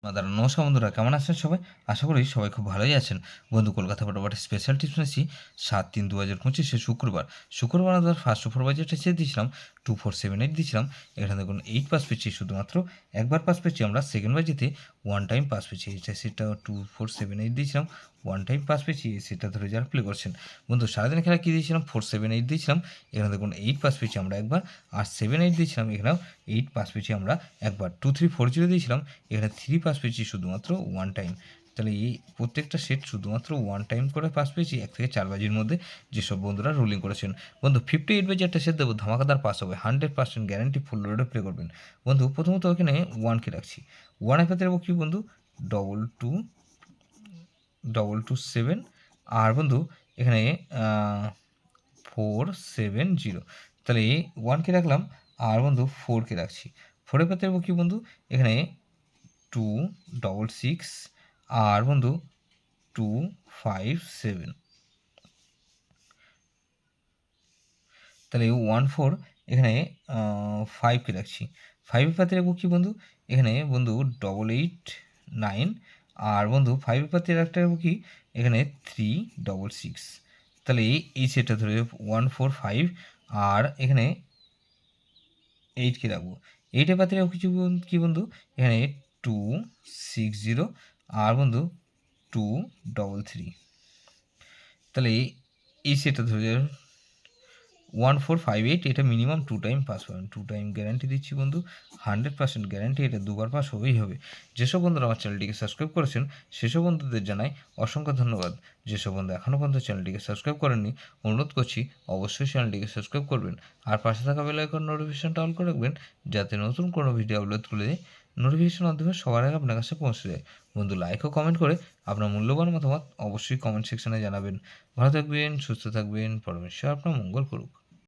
নমস্কার বন্ধুরা, কেমন আছেন সবাই? আশা করি সবাই খুব ভালোই আছেন। বন্ধু, কলকাতা ফটোফট স্পেশাল টিপস নিয়েছি 7/3/2025 শুক্রবার আমরা ফার্স্ট সুপারভাইজার টেস্টে দিয়েছিলাম 2478 দিয়েছিলাম। এখানে দেখুন 8 পাস পেয়েছি, শুধুমাত্র একবার পাস পেয়েছি আমরা। সেকেন্ড বাজিতে ওয়ান টাইম পাস পেয়েছি, এটা সেটা 2478 দিয়েছিলাম, ওয়ান টাইম পাস পেয়েছি। সেটা ধরে যারা প্লে করছেন বন্ধু, সারাদিন খেলা কী দিয়েছিলাম? 478 দিয়েছিলাম, এখানে দেখুন 8 পাস পেয়েছি আমরা একবার। আর 7-8 দিয়েছিলাম, এখানেও 8 পাস পেয়েছি আমরা একবার। 2340 দিয়েছিলাম, এখানে 3 পাস পেয়েছি শুধুমাত্র ওয়ান টাইম। তাহলে এই প্রত্যেকটা সেট শুধুমাত্র ওয়ান টাইম করে পাস পেয়েছি 1 থেকে 4 বাজির মধ্যে, যেসব বন্ধুরা রুলিং করেছেন। বন্ধু 58 বাজে একটা সেট দেবো, ধামাকাদার পাস হবে, 100% গ্যারান্টি, ফুল লোডে প্লে করবেন। বন্ধু প্রথমত এখানে ওয়ানকে রাখছি, ওয়ানের ক্ষেত্রে দেবো কি বন্ধু, 2227। আর বন্ধু এখানে 470, তাহলে ওয়ানকে রাখলাম। আর বন্ধু ফোরকে রাখছি, ফোরের ক্ষেত্রে দেবো কি বন্ধু, এখানে 266। আর বন্ধু 257, তাহলে 14 এখানে 5কে রাখছি। 5এর পাতে রাখবো কি বন্ধু, এখানে বন্ধু 889। আর বন্ধু 5এর পাতে রাখতে রাখবো কি, এখানে 366। তাহলে এই সেটটা ধরে 145। আর এখানে 8কে রাখবো। 8এর পাতে রাখবো কিছু কি বন্ধু, এখানে 260। আর বন্ধু 233। তাহলে এই সেটটা ধরে 1458, এটা মিনিমাম 2 টাইম পাস পাবেন। 2 টাইম গ্যারান্টি দিচ্ছি বন্ধু, 100% গ্যারান্টি, এটা দুবার পাস হবেই হবে। যেসব বন্ধুরা আমার চ্যানেলটিকে সাবস্ক্রাইব করেছেন সেসব বন্ধুদের জানাই অসংখ্য ধন্যবাদ। যেসব বন্ধু এখনও পর্যন্ত চ্যানেলটিকে সাবস্ক্রাইব করেননি, অনুরোধ করছি অবশ্যই চ্যানেলটিকে সাবস্ক্রাইব করবেন। আর পাশে থাকা বেল আইকন নোটিফিকেশনটা অন করে রাখবেন, যাতে নতুন কোনো ভিডিও আপলোড করলে নোটিফিকেশন মাধ্যমে সবার আগে আপনার কাছে পৌঁছে যায়। বন্ধু লাইক ও কমেন্ট করে আপনার মূল্যবান মতামত অবশ্যই কমেন্ট সেকশনে জানাবেন। ভালো থাকবেন, সুস্থ থাকবেন, পরমেশ্বর আপনার মঙ্গল করুক।